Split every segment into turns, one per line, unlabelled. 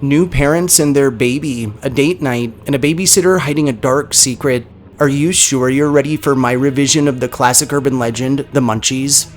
New parents and their baby, a date night, and a babysitter hiding a dark secret. Are you sure you're ready for my revision of the classic urban legend, the Munchies?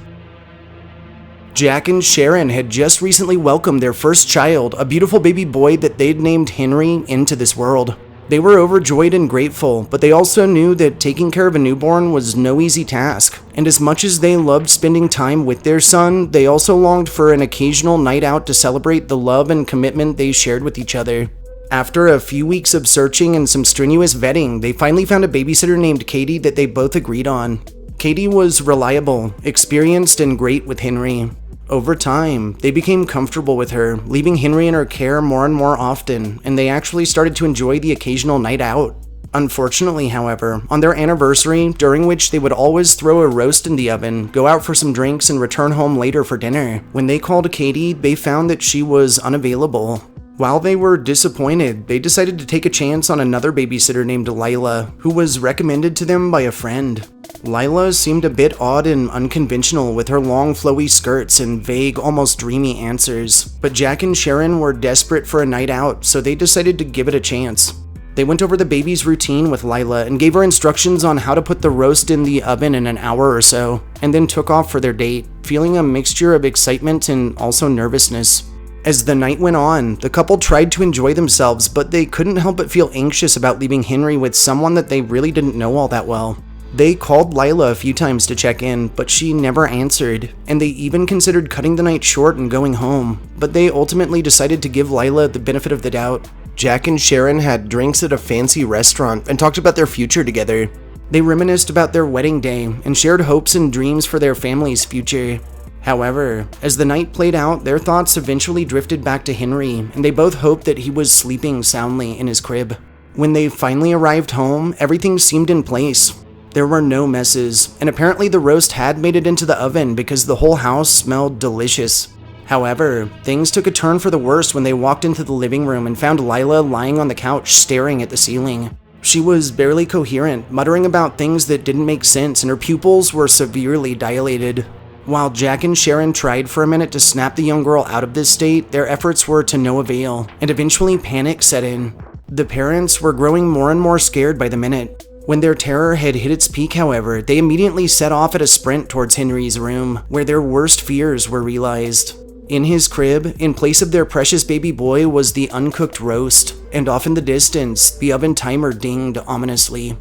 Jack and Sharon had just recently welcomed their first child, a beautiful baby boy that they'd named Henry, into this world. They were overjoyed and grateful, but they also knew that taking care of a newborn was no easy task. And as much as they loved spending time with their son, they also longed for an occasional night out to celebrate the love and commitment they shared with each other. After a few weeks of searching and some strenuous vetting, they finally found a babysitter named Katie that they both agreed on. Katie was reliable, experienced, and great with Henry. Over time, they became comfortable with her, leaving Henry in her care more and more often, and they actually started to enjoy the occasional night out. Unfortunately, however, on their anniversary, during which they would always throw a roast in the oven, go out for some drinks, and return home later for dinner, when they called Katie, they found that she was unavailable. While they were disappointed, they decided to take a chance on another babysitter named Lila, who was recommended to them by a friend. Lila seemed a bit odd and unconventional with her long flowy skirts and vague, almost dreamy answers, but Jack and Sharon were desperate for a night out, so they decided to give it a chance. They went over the baby's routine with Lila and gave her instructions on how to put the roast in the oven in an hour or so, and then took off for their date, feeling a mixture of excitement and also nervousness. As the night went on, the couple tried to enjoy themselves, but they couldn't help but feel anxious about leaving Henry with someone that they really didn't know all that well. They called Lila a few times to check in, but she never answered, and they even considered cutting the night short and going home, but they ultimately decided to give Lila the benefit of the doubt. Jack and Sharon had drinks at a fancy restaurant and talked about their future together. They reminisced about their wedding day and shared hopes and dreams for their family's future. However, as the night played out, their thoughts eventually drifted back to Henry, and they both hoped that he was sleeping soundly in his crib. When they finally arrived home, everything seemed in place. There were no messes, and apparently the roast had made it into the oven because the whole house smelled delicious. However, things took a turn for the worse when they walked into the living room and found Lila lying on the couch staring at the ceiling. She was barely coherent, muttering about things that didn't make sense, and her pupils were severely dilated. While Jack and Sharon tried for a minute to snap the young girl out of this state, their efforts were to no avail, and eventually panic set in. The parents were growing more and more scared by the minute. When their terror had hit its peak, however, they immediately set off at a sprint towards Henry's room, where their worst fears were realized. In his crib, in place of their precious baby boy, was the uncooked roast, and off in the distance, the oven timer dinged ominously.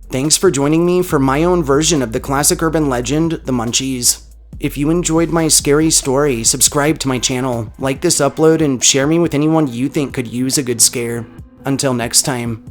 Thanks for joining me for my own version of the classic urban legend, the Munchies. If you enjoyed my scary story, subscribe to my channel, like this upload, and share me with anyone you think could use a good scare. Until next time.